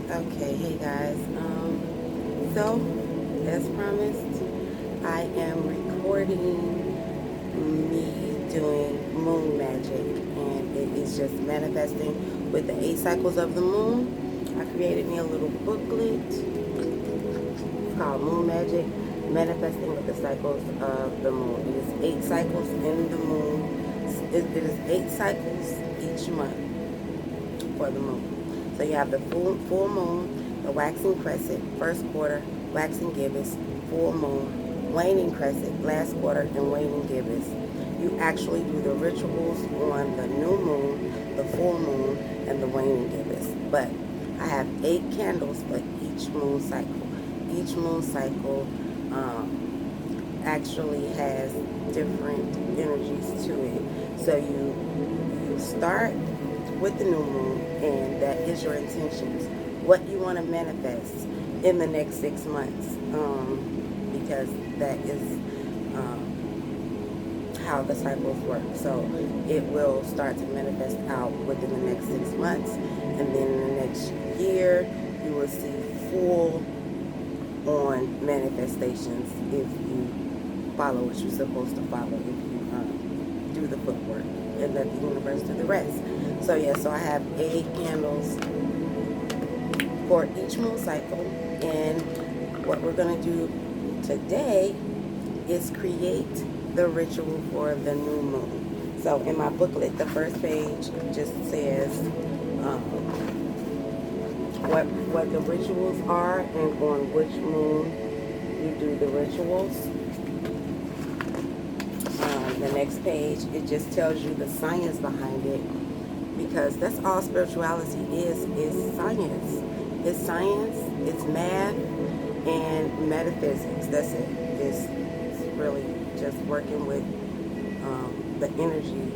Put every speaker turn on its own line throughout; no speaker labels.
Okay, hey guys. So as promised, I am recording me doing moon magic, and it is just manifesting with the 8 cycles of the moon. I created me a little booklet. It's called Moon Magic, manifesting with the cycles of the moon. It is 8 cycles in the moon. It is 8 cycles each month for the moon. So you have the full moon, the waxing crescent, first quarter, waxing gibbous, full moon, waning crescent, last quarter, and waning gibbous. You actually do the rituals on the new moon, the full moon, and the waning gibbous. But I have 8 candles for each moon cycle. Each moon cycle actually has different energies to it. So you start with the new moon, and that is your intentions, what you want to manifest in the next 6 months, because that is how the cycles work. So it will start to manifest out within the next 6 months, and then in the next year you will see full on manifestations if you follow what you're supposed to follow, if you do the footwork and let the universe do the rest. So yeah, so I have 8 candles for each moon cycle, and what we're going to do today is create the ritual for the new moon. So in my booklet, the first page just says what the rituals are and on which moon you do the rituals. The next page, it just tells you the science behind it, because that's all spirituality is science. It's science, it's math, and metaphysics. That's it. It's really just working with the energy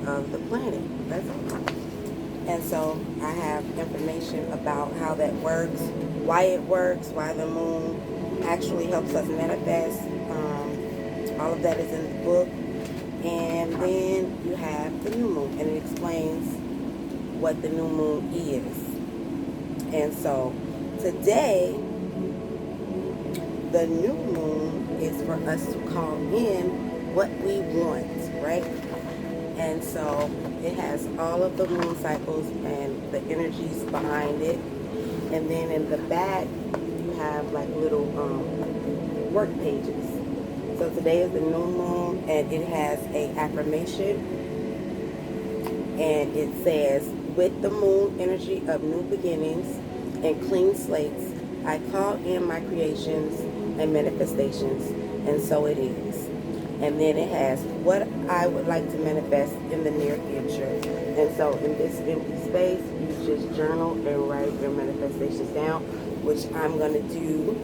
of the planet. That's all. And so I have information about how that works, why the moon actually helps us manifest. All of that is in the book. And then you have the new moon, and it explains what the new moon is. And so today, the new moon is for us to call in what we want, right? And so it has all of the moon cycles and the energies behind it. And then in the back, you have like little work pages. So today is the new moon, and it has a affirmation, and it says, with the moon energy of new beginnings and clean slates, I call in my creations and manifestations, and so it is. And then it has what I would like to manifest in the near future. And so in this empty space, you just journal and write your manifestations down, which I'm going to do.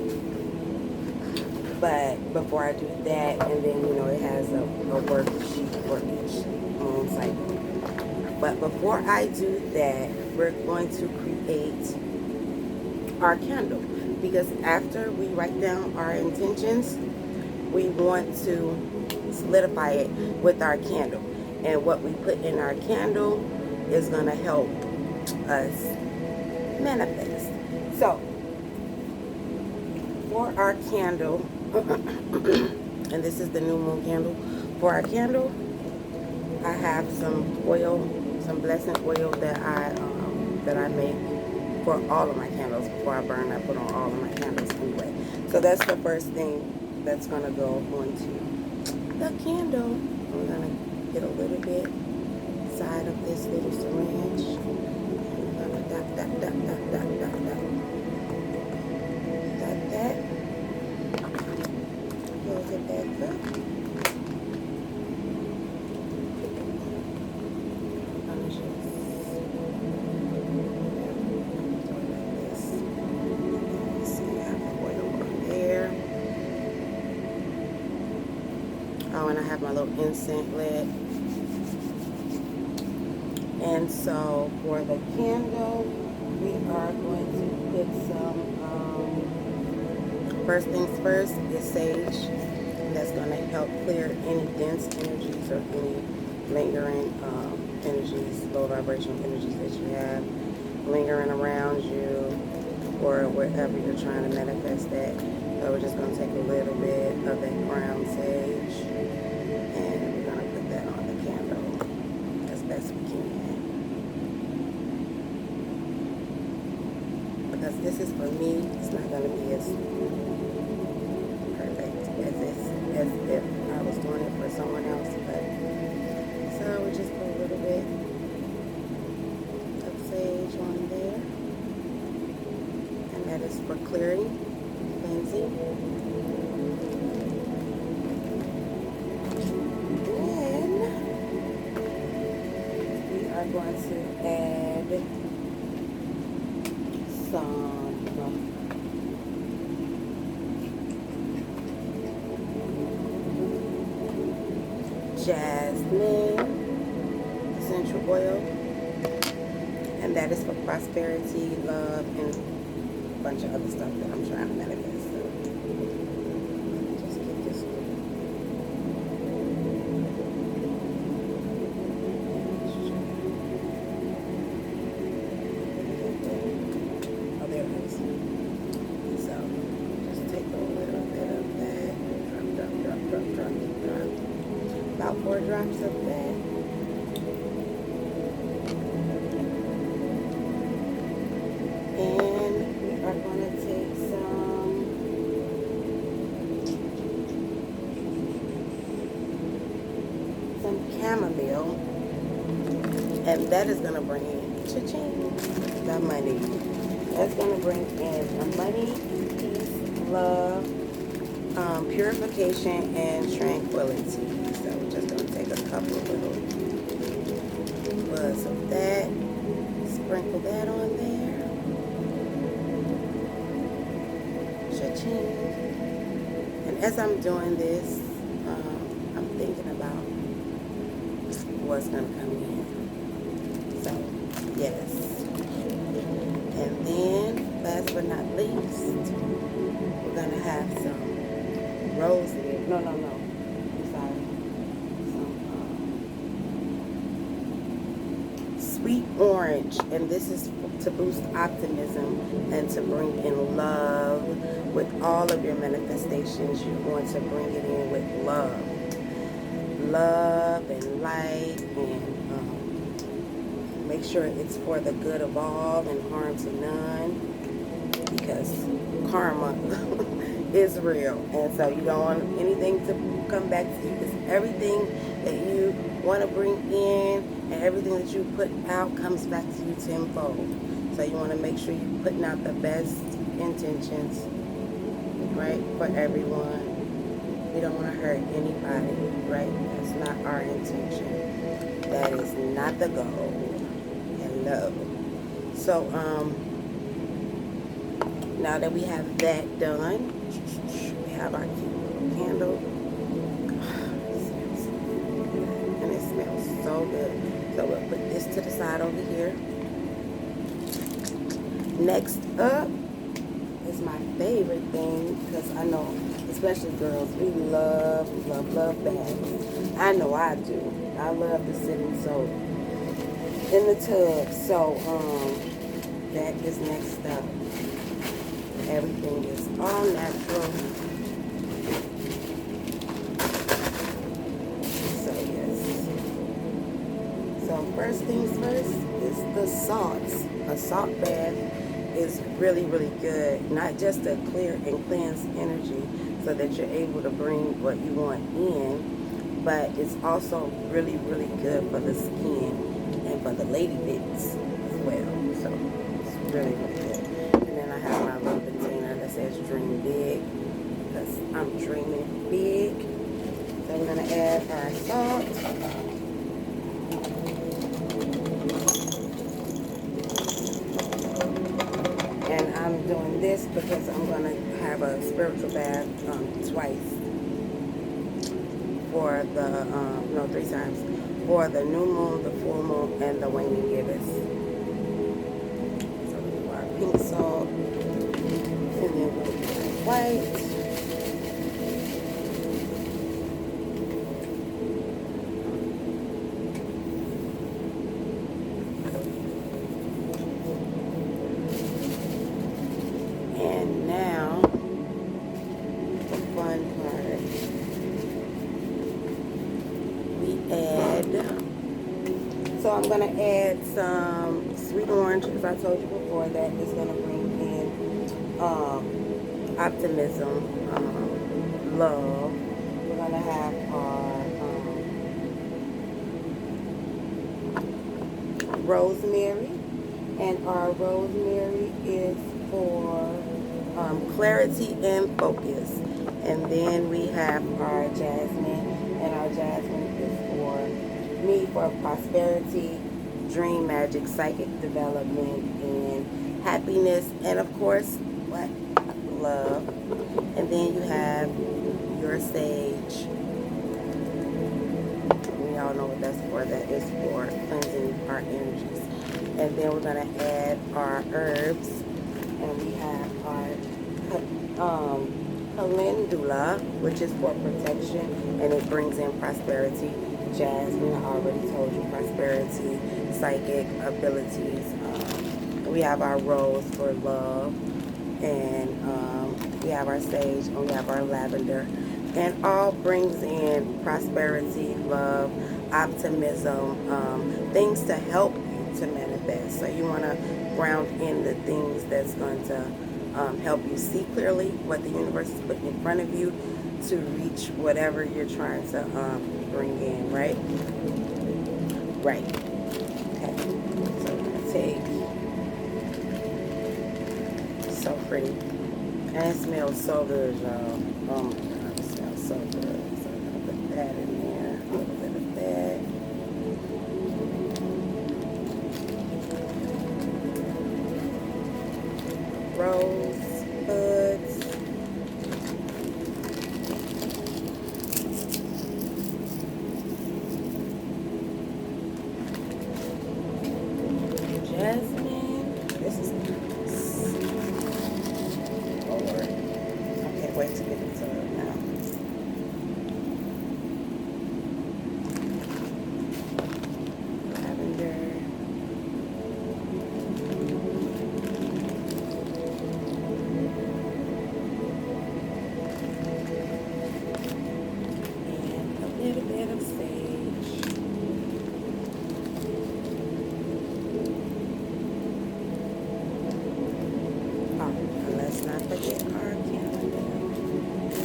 But before I do that, and then, it has a worksheet for each moon cycle. But before I do that, we're going to create our candle. Because after we write down our intentions, we want to solidify it with our candle. And what we put in our candle is going to help us manifest. So, for our candle, and this is the new moon candle. For our candle, I have some oil, some blessing oil that I make for all of my candles. Before I burn, I put on all of my candles anyway. So that's the first thing that's gonna go onto the candle. We're gonna get a little bit side of this little syringe. We're gonna dot, dot, dot, dot, dot, dot, dot. Dot that. Close it back up. I'm just see, I have the oil on there. Oh, and I have my little incense lit. And so for the candle, we are going to put some, first things first is sage. And that's going to help clear any dense energies or any lingering energies, low vibrational energies that you have lingering around you. or wherever you're trying to manifest that. So we're just going to take a little bit of that ground sage and we're going to put that on the candle as best we can. Because this is for me, it's not going to be as perfect as if I was doing it for someone else. But so we just put a little bit of sage on there, and that is for clearing, cleansing. Then we are going to add some jasmine essential oil, and that is for prosperity, love, and a bunch of other stuff that I'm trying to manifest. So just get this oh, there it is. So just take a little bit of that, drop. About 4 drops of that. And we are going to take some chamomile, and that is going to bring in cha-ching, the money. That's going to bring in money, peace, love, purification, and tranquility. So we're just going to take a couple of little buzz of that, sprinkle that on there. Cha-ching. And as I'm doing this, I'm thinking about what's going to come in. So, yes. And then, last but not least, we're going to have some rosemary. No. I'm sorry. Some sweet orange. And this is to boost optimism and to bring in love with all of your manifestations. You want to bring it in with love. Love and light, and make sure it's for the good of all and harm to none, because karma is real, and so you don't want anything to come back to you, because everything that you want to bring in and everything that you put out comes back to you tenfold. So you want to make sure you're putting out the best intentions, right, for everyone. We don't want to hurt anybody, right? That's not our intention. That is not the goal. Hello. So, now that we have that done, we have our cute little candle. And it smells so good. So we'll put this to the side over here. Next up is my favorite thing, because I know, especially girls, we love baths. I know I do. I love to sit and soak in the tub. So that is next up. Everything is all natural. So yes. So first things first is the salts. A salt bath is really good, not just to clear and cleanse energy so that you're able to bring what you want in, but it's also really good for the skin and for the lady bits as well. So it's really good. And then I have my little container that says dream big, because I'm dreaming big. So we're going to add our salt. I'm doing this because I'm going to have a spiritual bath twice for the, no, 3 times, for the new moon, the full moon, and the waning gibbous. So we do our pink salt, and then we'll do our white. I'm going to add some sweet orange, because I told you before that it's going to bring in optimism, love. We're going to have our rosemary, and our rosemary is for clarity and focus. And then we have our jasmine, and our jasmine is for me for prosperity, dream magic, psychic development, and happiness, and of course, what? Love. And then you have your sage. We all know what that's for. That is for cleansing our energies. And then we're going to add our herbs, and we have our calendula, which is for protection, and it brings in prosperity. Jasmine, I already told you, prosperity, psychic abilities. We have our rose for love, and we have our sage, and we have our lavender, and all brings in prosperity, love, optimism, things to help you to manifest. So you want to ground in the things that's going to help you see clearly what the universe is putting in front of you to reach whatever you're trying to bring in, right? Right. Okay. So I'm going to take, so pretty. And it smells so good, y'all. Oh my God, it smells so good. So I'm going to put that in there. A little bit of that. Rose buds. Jasmine. This is nice. Lord. I can't wait to get into it now. Lavender.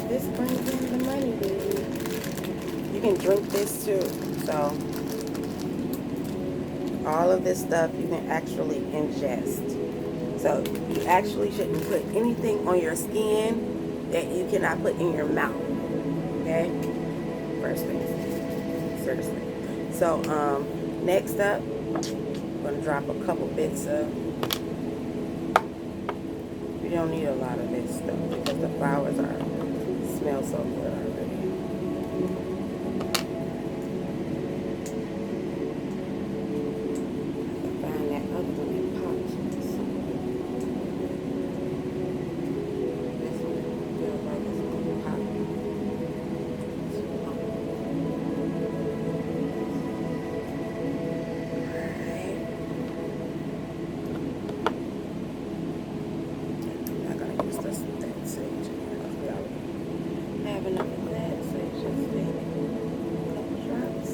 This brings in the money, baby. You can drink this too. So all of this stuff you can actually ingest. So you actually shouldn't put anything on your skin that you cannot put in your mouth. Okay? First thing. Seriously. So next up, I'm gonna drop a couple bits of. You don't need a lot of this stuff because the flowers smell so good already. Find that other one that pops. This one feels like it's gonna pop. Alright. I'm not gonna use that sage in here because we already have enough of that, so it's just maybe a couple drops.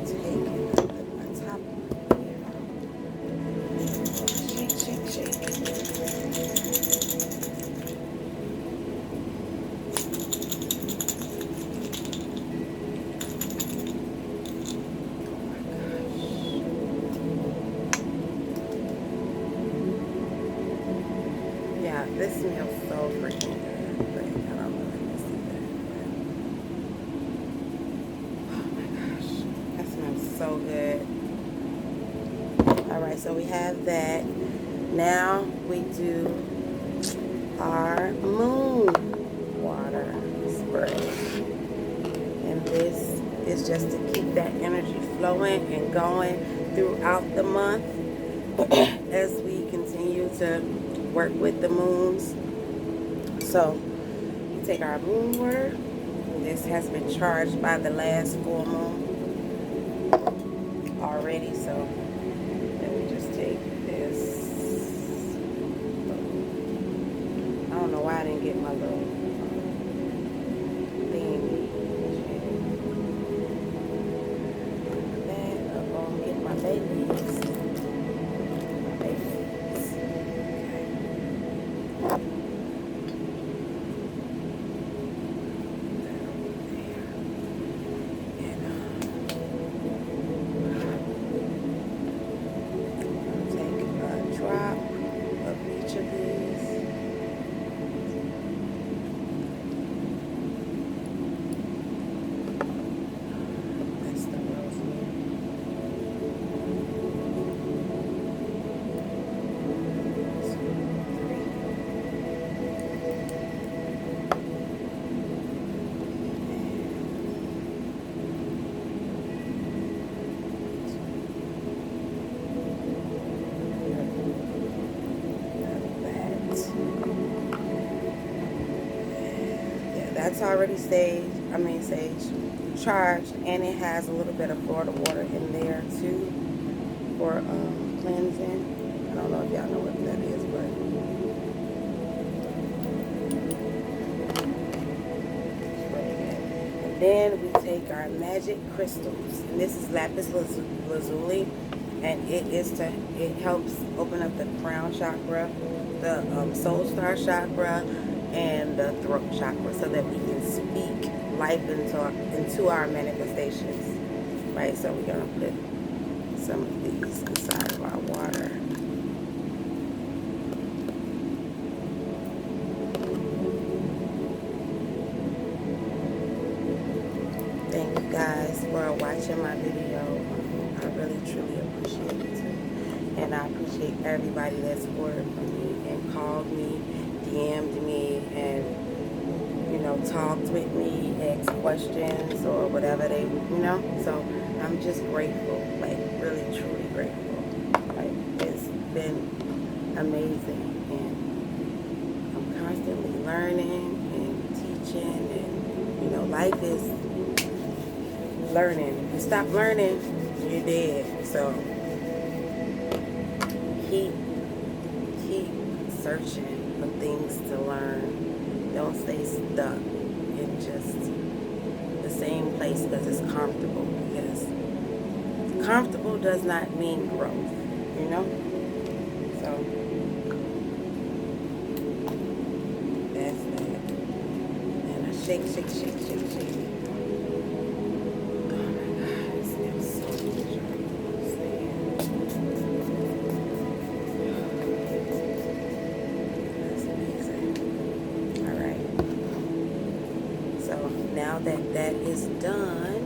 Take it and put my top here. Shake, shake, shake. Yeah, this smells so freaking good, but I don't know if you can see that. Oh my gosh, that smells so good. Alright, so we have that. Now we do our moon water spray. And this is just to keep that energy flowing and going throughout the month as we continue to work with the moons. So we take our moon water. This has been charged by the last full moon already, so then we just don't know why I didn't get my little thingy. That I'm gonna get my babies. That's already sage charged, and it has a little bit of Florida water in there too for cleansing. I don't know if y'all know what that is, but and then we take our magic crystals, and this is lapis lazuli, and it helps open up the crown chakra, the soul star chakra, and the throat chakra, so that we can speak life into our manifestations, right? So we're gonna put some of these inside of our water. Thank you guys for watching my video. I really truly appreciate it, and I appreciate everybody that supported me and called me, DM'd me, and talked with me, asked questions or whatever they, so I'm just grateful, like really truly grateful. Like, it's been amazing, and I'm constantly learning and teaching, and life is learning. If you stop learning, you're dead. So keep searching for things to learn. Don't stay stuck in just the same place because it's comfortable. Because comfortable does not mean growth, So that's that. And I shake. Oh my God, it smells so good. Now that is done,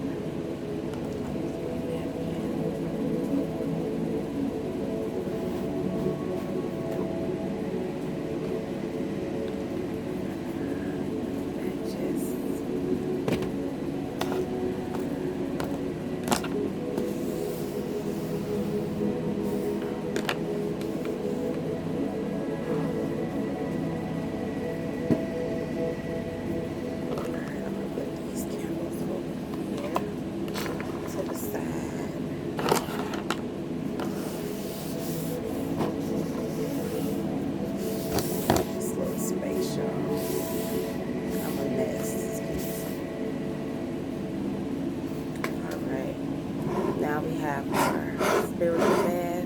we have our spiritual bath,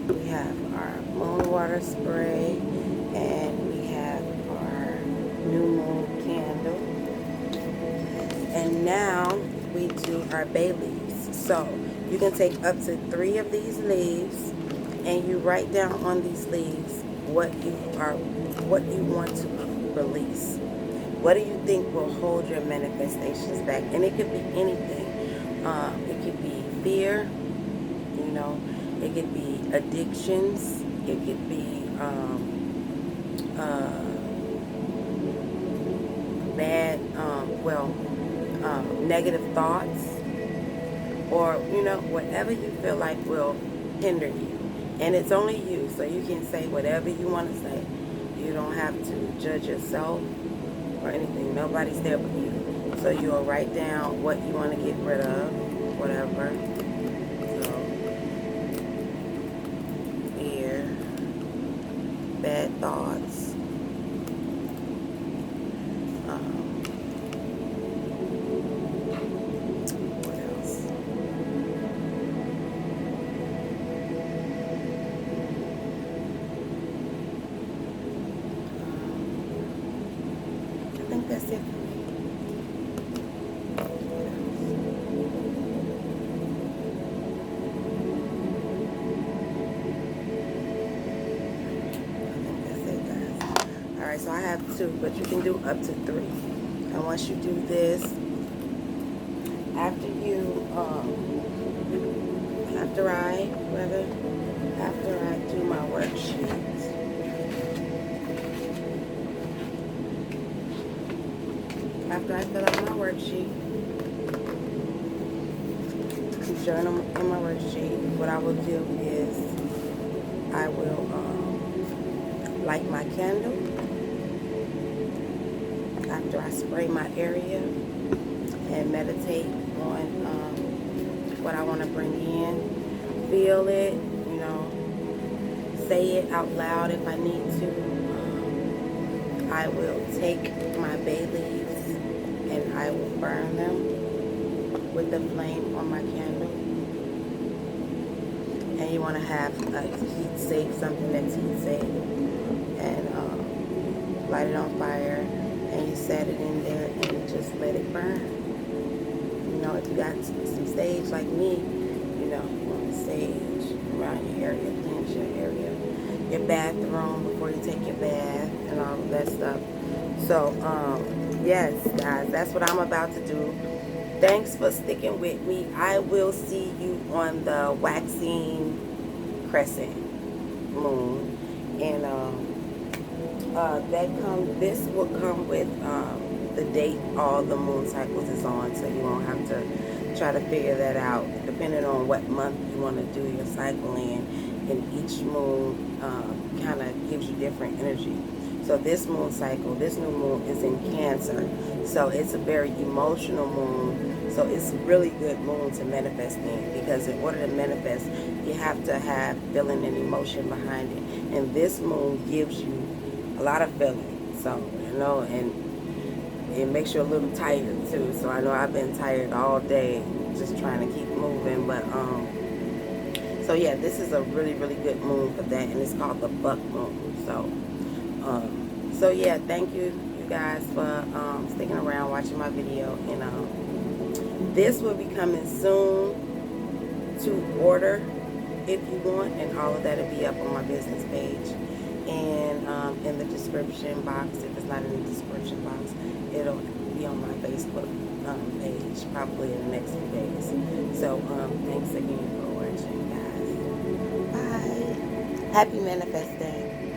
we have our moon water spray, and we have our new moon candle. And now we do our bay leaves. So you can take up to 3 of these leaves, and you write down on these leaves what you want to release. What do you think will hold your manifestations back? And it could be anything. It could be fear, it could be addictions, it could be bad, negative thoughts, or whatever you feel like will hinder you. And it's only you, so you can say whatever you want to say. You don't have to judge yourself or anything. Nobody's there but you. So you'll write down what you want to get rid of, whatever. So, fear, bad thoughts, that's it for me. Alright, so I have 2, but you can do up to 3. And once you do this, after I do my worksheet, after I fill out my worksheet, keep journal in my worksheet, what I will do is I will light my candle after I spray my area and meditate on what I want to bring in. Feel it, you know, say it out loud if I need to. I will take my bay leaves and I will burn them with the flame on my candle. And you want to have a heat safe, something that's heat safe, and light it on fire, and you set it in there and you just let it burn. You know, if you got some sage like me, you know, you want sage around your area, cleanse your area, your bathroom before you take your bath and all of that stuff. So yes guys, that's what I'm about to do. Thanks for sticking with me. I will see you on the waxing crescent moon, and this will come with the date all the moon cycles is on, so you won't have to try to figure that out depending on what month you want to do your cycle in. And each moon kind of gives you different energy. So this moon cycle, this new moon is in Cancer, so it's a very emotional moon. So it's a really good moon to manifest in, because in order to manifest, you have to have feeling and emotion behind it. And this moon gives you a lot of feeling. So, you know, and it makes you a little tired too. So I know I've been tired all day just trying to keep moving. But so yeah, this is a really, really good moon for that, and it's called the buck moon. So yeah, thank you guys for sticking around watching my video, and this will be coming soon to order if you want, and all of that will be up on my business page and in the description box. If it's not in the description box, it'll be on my Facebook page probably in the next few days. So thanks again for watching, guys. Bye. Happy manifesting.